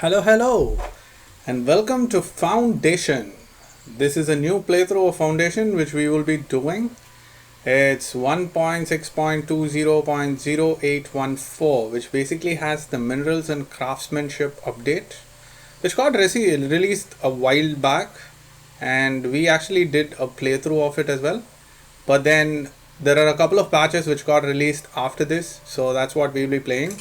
Hello, and welcome to Foundation. This is a new playthrough of Foundation which we will be doing. It's 1.6.20.0814, which basically has the minerals and craftsmanship update, which got released a while back, and we actually did a playthrough of it as well. But then there are a couple of patches which got released after this, so that's what we'll be playing.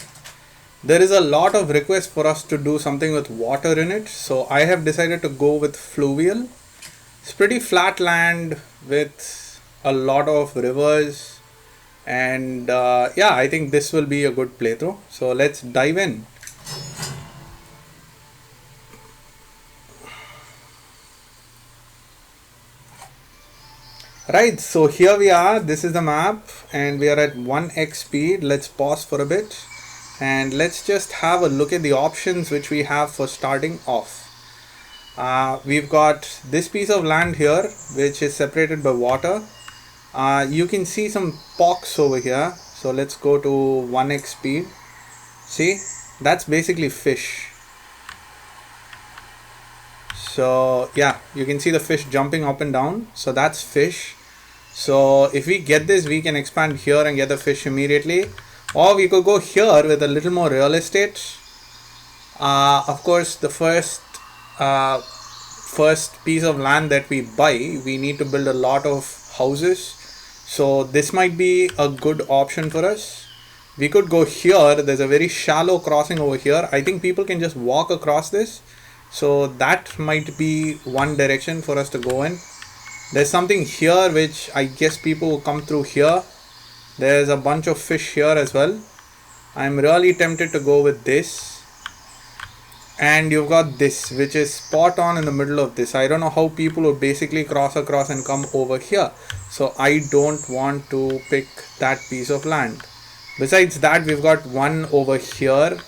There is a lot of requests for us to do something with water in it, so I have decided to go with fluvial. It's pretty flat land with a lot of rivers, and yeah, I think this will be a good playthrough. So let's dive in. Right, so here we are. This is the map, and we are at 1x speed. Let's pause for a bit. And let's just have a look at the options which we have for starting off. We've got this piece of land here which is separated by water. You can see some pox over here, so let's go to 1x speed. See, that's basically fish. So yeah, you can see the fish jumping up and down, so that's fish. So if we get this, we can expand here and get the fish immediately. Or we could go here with a little more real estate. Of course, the first piece of land that we buy, we need to build a lot of houses. So this might be a good option for us. We could go here. There's a very shallow crossing over here. I think people can just walk across this. So that might be one direction for us to go in. There's something here which I guess people will come through here. There's a bunch of fish here as well. I'm really tempted to go with this. And you've got this, which is spot on in the middle of this. I don't know how people would basically cross across and come over here. So I don't want to pick that piece of land. Besides that, we've got one over here.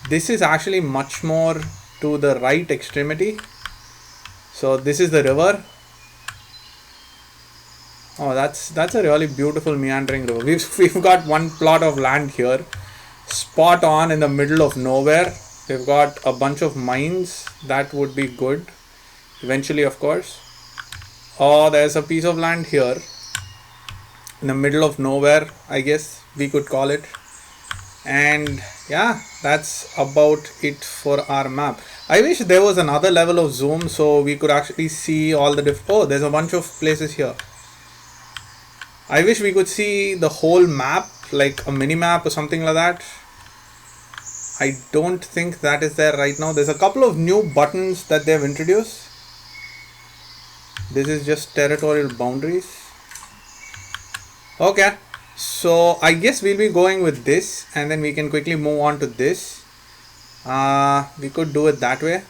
This is actually much more to the right extremity. So this is the river. Oh, that's a really beautiful meandering river. We've got one plot of land here, spot on in the middle of nowhere. We've got a bunch of mines. That would be good eventually, of course. Oh, there's a piece of land here in the middle of nowhere, I guess we could call it. And yeah, that's about it for our map. I wish there was another level of zoom so we could actually see all the oh, there's a bunch of places here. I wish we could see the whole map, like a mini map or something like that. I don't think that is there right now. There's a couple of new buttons that they've introduced. This is just territorial boundaries. Okay, so I guess we'll be going with this and then we can quickly move on to this. We could do it that way.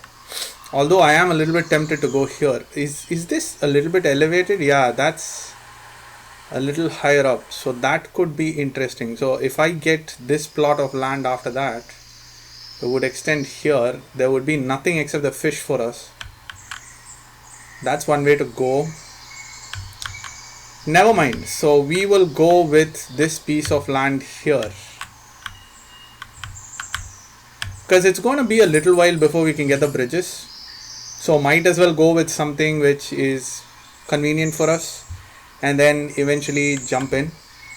Although I am a little bit tempted to go here. Is this a little bit elevated? Yeah, that's a little higher up, so that could be interesting. So if I get this plot of land after that, it would extend here. There would be nothing except the fish for us. That's one way to go. Never mind, so we will go with this piece of land here, because it's going to be a little while before we can get the bridges, so might as well go with something which is convenient for us and then eventually jump in.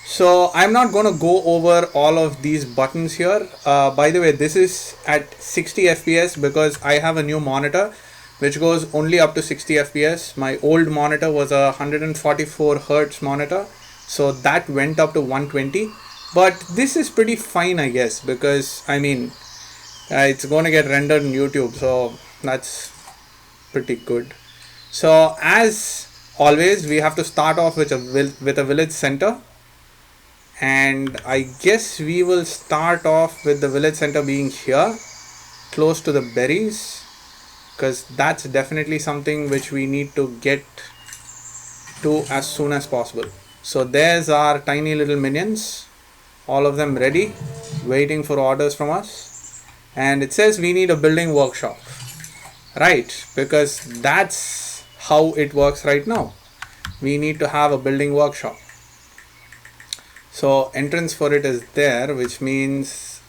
So I'm not going to go over all of these buttons here. By the way, this is at 60 FPS because I have a new monitor which goes only up to 60 FPS. My old monitor was a 144 Hertz monitor, so that went up to 120. But this is pretty fine, I guess, because I mean it's going to get rendered on YouTube, so that's pretty good. So as always, we have to start off with a village center, and I guess we will start off with the village center being here, close to the berries, because that's definitely something which we need to get to as soon as possible. So there's our tiny little minions, all of them ready, waiting for orders from us. And it says we need a building workshop, right? Because that's how it works right now. We need to have a building workshop. So entrance for it is there, which means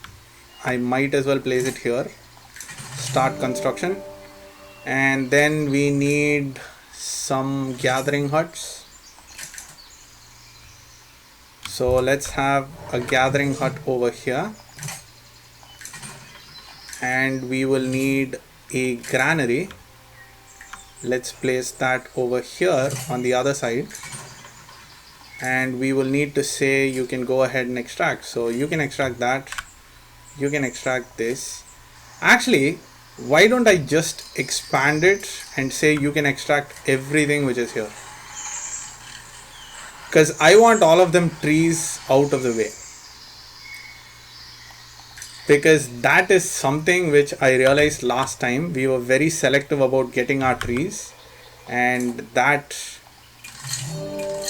I might as well place it here. start construction. And then we need some gathering huts. So let's have a gathering hut over here. And we will need a granary. Let's place that over here on the other side. And we will need to say you can go ahead and extract. So you can extract that. You can extract this. Actually, why don't I just expand it and say you can extract everything which is here? Because I want all of them trees out of the way. Because that is something which I realized last time. We were very selective about getting our trees, and that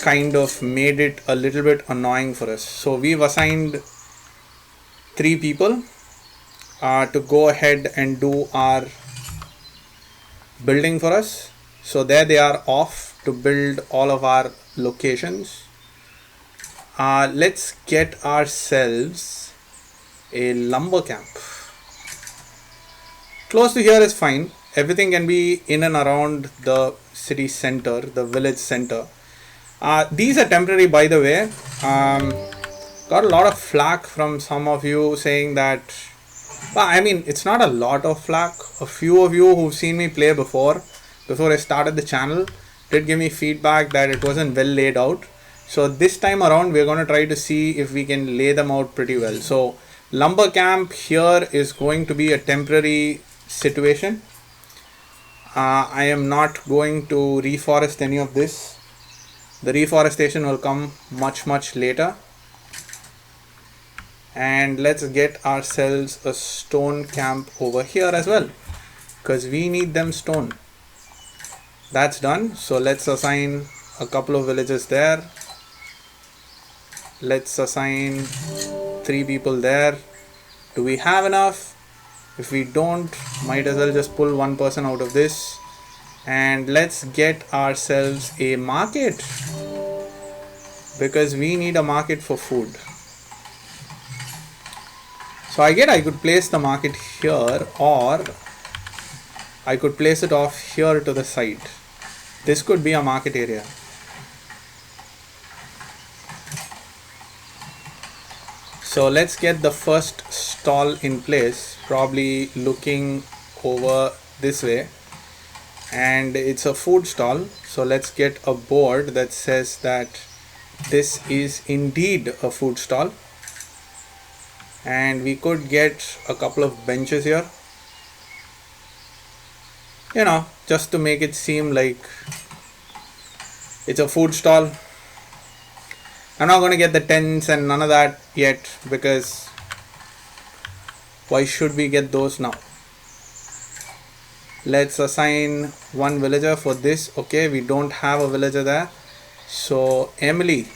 kind of made it a little bit annoying for us. So we've assigned 3 people to go ahead and do our building for us. So there they are off to build all of our locations. Let's get ourselves a lumber camp. Close to here is fine. Everything can be in and around the city center, the village center. These are temporary, by the way. Got a lot of flack from some of you saying that, well, I mean, it's not a lot of flack. A few of you who've seen me play before I started the channel, did give me feedback that it wasn't well laid out. So this time around, we're going to try to see if we can lay them out pretty well. So lumber camp here is going to be a temporary situation. I am not going to reforest any of this. The reforestation will come much later. And let's get ourselves a stone camp over here as well, because we need them stone. That's done. So let's assign a couple of villages there. Let's assign 3 people there. Do we have enough? If we don't, might as well just pull 1 person out of this. And let's get ourselves a market, because we need a market for food. So I could place the market here, or I could place it off here to the side. This could be a market area. So let's get the first stall in place, probably looking over this way. And it's a food stall. So let's get a board that says that this is indeed a food stall. And we could get a couple of benches here, you know, just to make it seem like it's a food stall. I'm not going to get the tents and none of that yet, because why should we get those now? Let's assign 1 villager for this. Okay, we don't have a villager there. So Emily,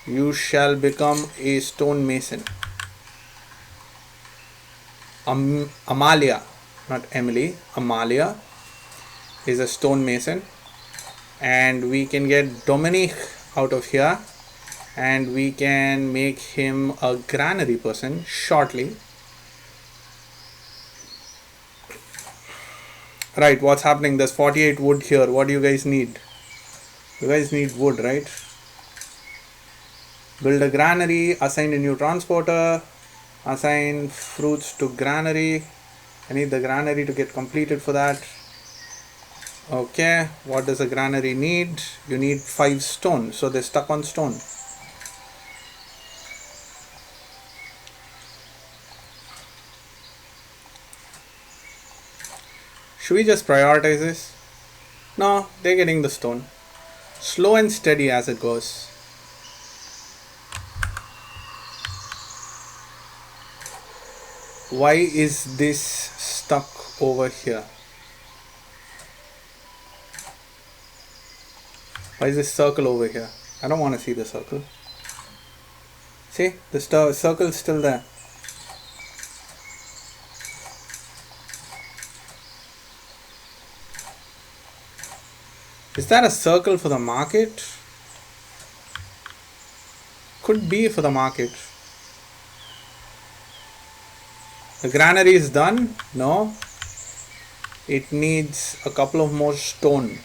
you shall become a stone mason. Amalia, not Emily, Amalia is a stone mason. And we can get Dominic out of here, and we can make him a granary person shortly. Right, what's happening? There's 48 wood here. What do you guys need? You guys need wood, right? Build a granary, assign a new transporter, assign fruits to granary. I need the granary to get completed for that. Okay, what does a granary need? You need 5 stone, so they're stuck on stone. Should we just prioritize this? No, they're getting the stone. Slow and steady as it goes. Why is this stuck over here? Why is this circle over here? I don't want to see the circle. See, the circle is still there. Is that a circle for the market? Could be for the market. The granary is done? No. it needs a couple of more stone.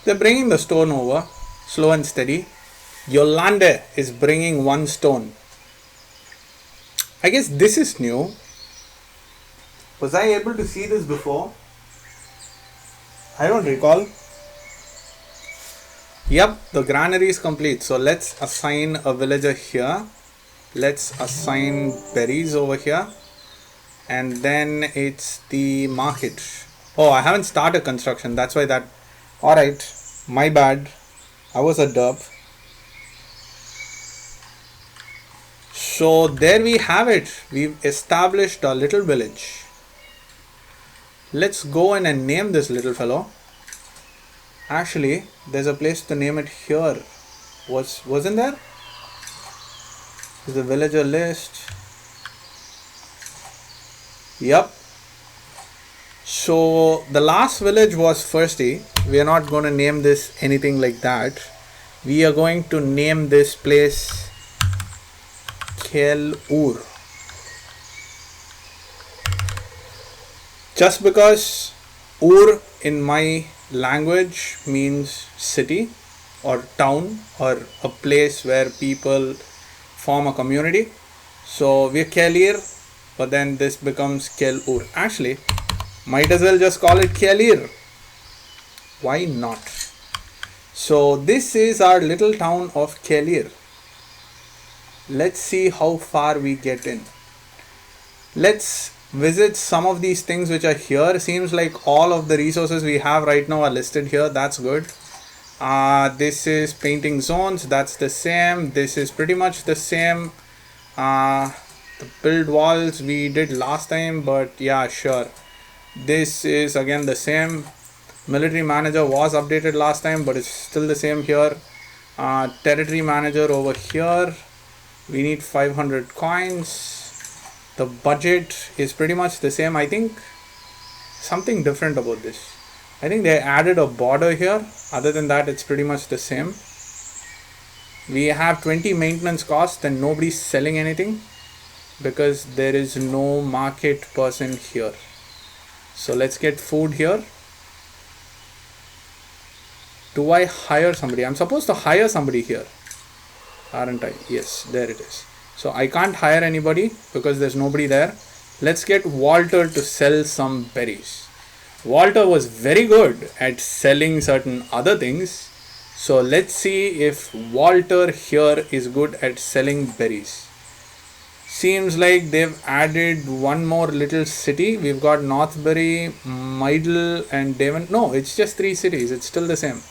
They're bringing the stone over, slow and steady. Yolande is bringing 1 stone. I guess this is new. Was I able to see this before? I don't recall. Yep, the granary is complete. So let's assign a villager here. Let's assign berries over here. And then it's the market. Oh, I haven't started construction. That's why that... Alright, my bad. I was a derp. So there we have it. We've established a little village. Let's go in and name this little fellow. Actually, there's a place to name it here. Wasn't there? There's a villager list. Yep. So the last village was Firsty. We are not going to name this anything like that. We are going to name this place Kelir. Just because Ur in my language means city or town or a place where people form a community. So we're Kelir, but then this becomes Kelir. Actually, might as well just call it Kelir. Why not? So this is our little town of Kelir. Let's see how far we get in. Let's visit some of these things which are here. Seems like all of the resources we have right now are listed here. That's good. This is painting zones. That's the same. This is pretty much the same. The build walls we did last time, but yeah, sure. This is again the same. Military manager was updated last time, but it's still the same here. Territory manager over here. We need 500 coins. The budget is pretty much the same. I think something different about this. I think they added a border here. Other than that, it's pretty much the same. We have 20 maintenance costs and nobody's selling anything because there is no market person here. So let's get food here. Do I hire somebody? I'm supposed to hire somebody here, aren't I? Yes, there it is. So I can't hire anybody because there's nobody there. Let's get Walter to sell some berries. Walter was very good at selling certain other things. So let's see if Walter here is good at selling berries. Seems like they've added one more little city. We've got Northbury, Mydle and Devon. No, it's just 3 cities. It's still the same.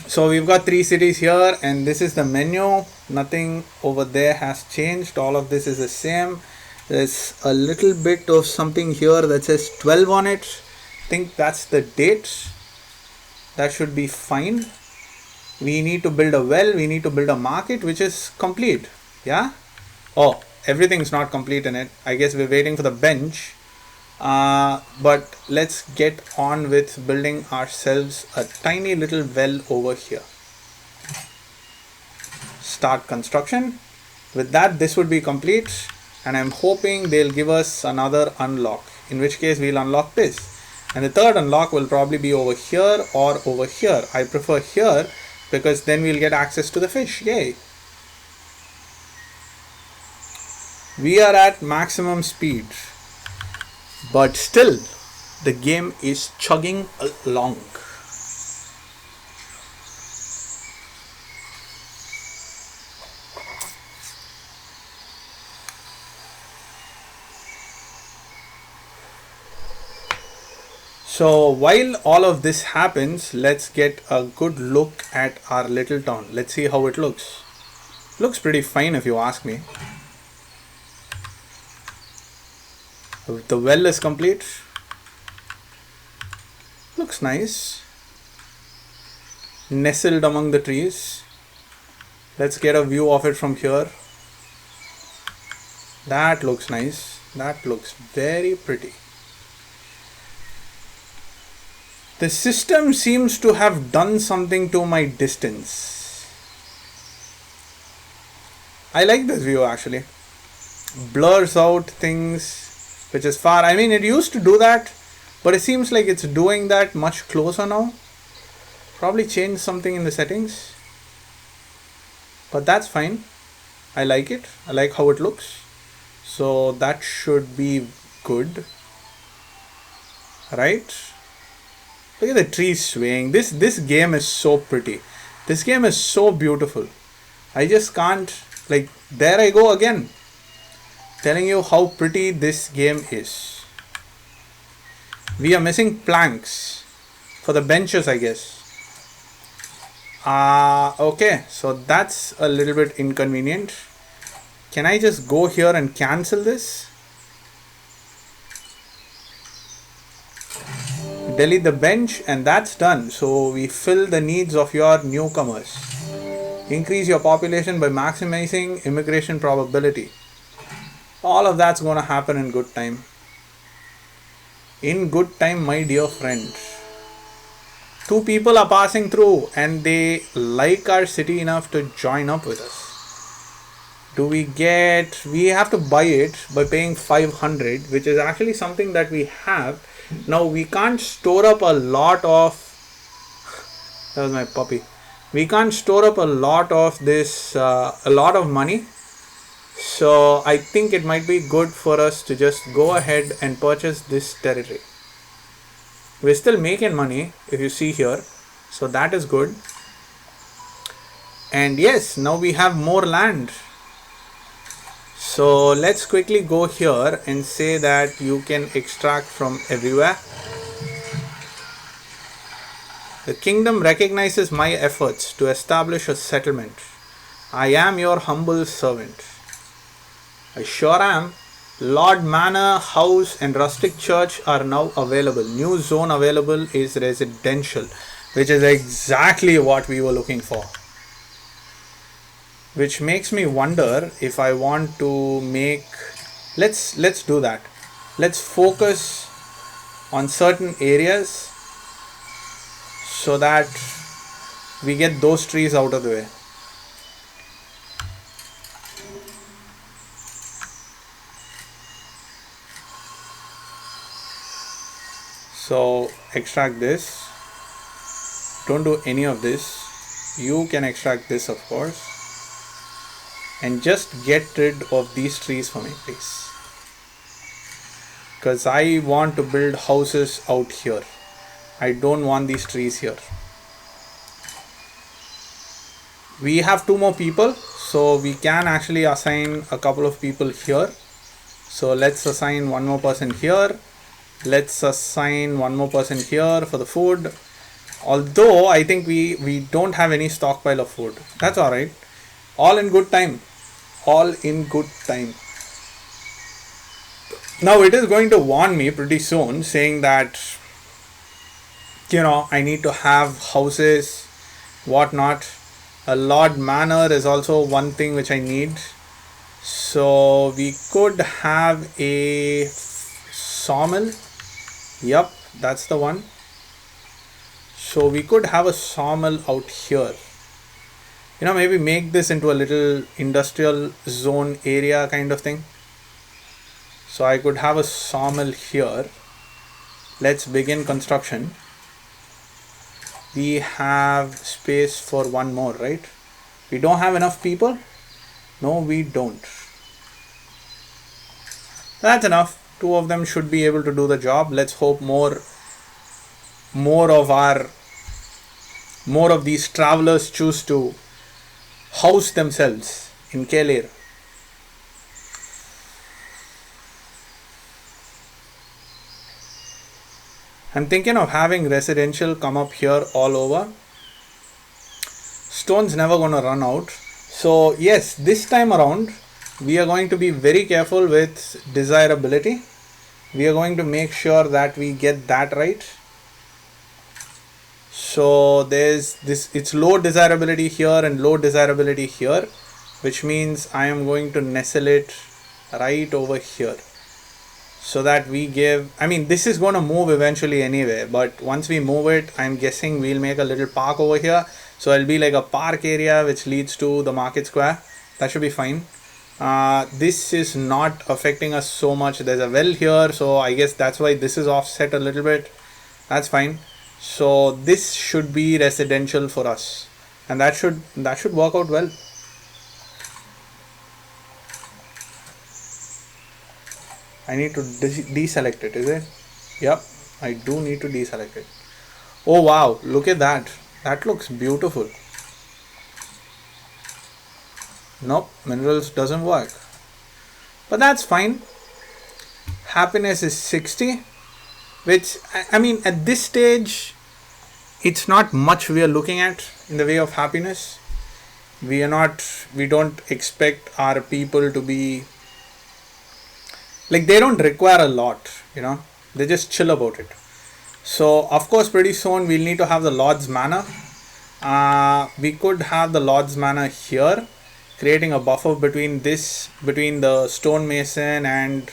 So we've got 3 cities here and this is the menu. Nothing over there has changed. All of this is the same. There's a little bit of something here that says 12 on it. I think that's the date. That should be fine. We need to build a well. We need to build a market, which is complete. Yeah. Oh, everything's not complete in it. I guess we're waiting for the bench. But let's get on with building ourselves a tiny little well over here. Start construction. With that, this would be complete, and I'm hoping they'll give us another unlock, in which case we'll unlock this, and the third unlock will probably be over here or over here. I prefer here because then we'll get access to the fish. Yay. We are at maximum speed, but still the game is chugging along. So while all of this happens, let's get a good look at our little town. Let's see how it looks. Looks pretty fine if you ask me. The well is complete. Looks nice. Nestled among the trees. Let's get a view of it from here. That looks nice. That looks very pretty. The system seems to have done something to my distance. I like this view actually. Blurs out things which is far. I mean, it used to do that, but it seems like it's doing that much closer now. Probably change something in the settings, but that's fine. I like it. I like how it looks. So that should be good, right? Look at the trees swaying. This game is so pretty. This game is so beautiful. I just can't, like, there I go again, telling you how pretty this game is. We are missing planks for the benches, I guess. Okay, so that's a little bit inconvenient. Can I just go here and cancel this? Delete the bench, and that's done. So we fill the needs of your newcomers. Increase your population by maximizing immigration probability. All of that's going to happen in good time. In good time, my dear friend. 2 people are passing through and they like our city enough to join up with us. We have to buy it by paying 500, which is actually something that we have. Now we can't store up a lot of, that was my puppy. We can't store up a lot of this, a lot of money. So I think it might be good for us to just go ahead and purchase this territory. We're still making money, if you see here, so that is good. And yes, now we have more land. So let's quickly go here and say that you can extract from everywhere. The kingdom recognizes my efforts to establish a settlement. I am your humble servant. I sure am. Lord Manor House and Rustic Church are now available. New zone available is residential, which is exactly what we were looking for. Which makes me wonder if I want to make, let's do that. Let's focus on certain areas so that we get those trees out of the way. So extract this. Don't do any of this. You can extract this, of course. And just get rid of these trees for me, please. Because I want to build houses out here. I don't want these trees here. We have 2 more people, so we can actually assign a couple of people here. So let's assign 1 more person here. Let's assign 1 more person here for the food. Although I think we don't have any stockpile of food. That's alright. All in good time. All in good time. Now it is going to warn me pretty soon, saying that, you know, I need to have houses, whatnot. A Lord Manor is also one thing which I need. So we could have a Sawmill. Yep, that's the one. So we could have a Sawmill out here. You know, maybe make this into a little industrial zone area kind of thing. So I could have a Sawmill here. Let's begin construction. We have space for 1 more, right? We don't have enough people? No, we don't. That's enough. 2 of them should be able to do the job. Let's hope more of these travelers choose to house themselves in Kelir. I'm thinking of having residential come up here all over. Stone's never going to run out. So yes, this time around we are going to be very careful with desirability. We are going to make sure that we get that right. So there's this, it's low desirability here and low desirability here, which means I am going to nestle it right over here. so that we give, I mean, this is going to move eventually anyway, but once we move it, I'm guessing we'll make a little park over here. So it'll be like a park area which leads to the market square. That should be fine. This is not affecting us so much. There's a well here, so I guess that's why this is offset a little bit. That's fine. So this should be residential for us, and that should work out well. I need to deselect it, is it? Yep, I do need to deselect it. Oh wow, look at that. That looks beautiful. Nope, minerals doesn't work. But that's fine. Happiness is 60, which, I mean, at this stage, it's not much we are looking at in the way of happiness. We don't expect our people to be, like, they don't require a lot, they just chill about it. So, of course, pretty soon we'll need to have the Lord's Manor. We could have the Lord's Manor here, creating a buffer between the stonemason and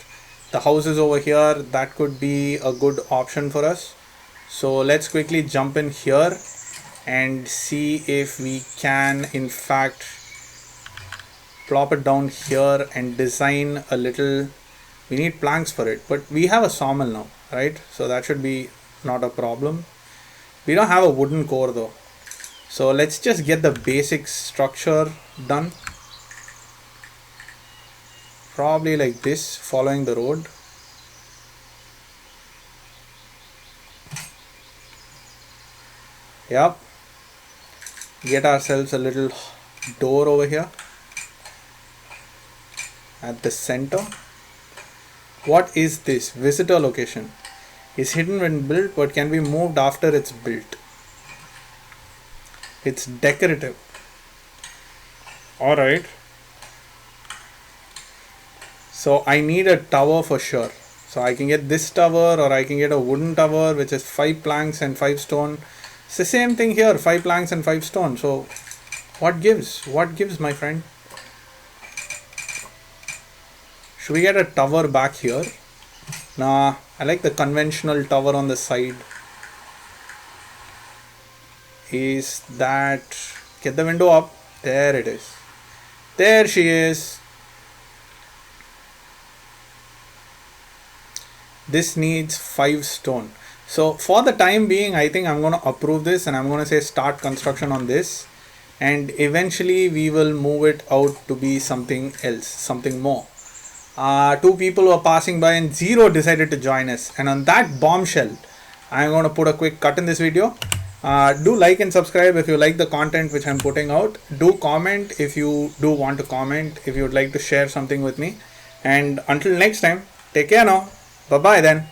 the houses over here. That could be a good option for us. So let's quickly jump in here and see if we can in fact plop it down here and design a little. We need planks for it, but we have a sawmill now, right? So that should be not a problem. We don't have a wooden core though. So let's just get the basic structure done. Probably like this, following the road. Yep. Get ourselves a little door over here at the center. What is this? Visitor location. Is hidden when built but can be moved after it's built. It's decorative. Alright. So I need a tower for sure. So I can get this tower, or I can get a wooden tower which is 5 planks and 5 stone. It's the same thing here, 5 planks and 5 stone. So what gives? What gives, my friend? Should we get a tower back here? Nah, I like the conventional tower on the side. Is that... Get the window up. There it is. There she is. This needs 5 stone. So for the time being, I think I'm going to approve this and I'm going to say start construction on this. And eventually we will move it out to be something else, something more. 2 people were passing by and 0 decided to join us. And on that bombshell, I'm going to put a quick cut in this video. Do like and subscribe if you like the content which I'm putting out. Do comment if you do want to comment, if you would like to share something with me. And until next time, take care now. Bye bye then.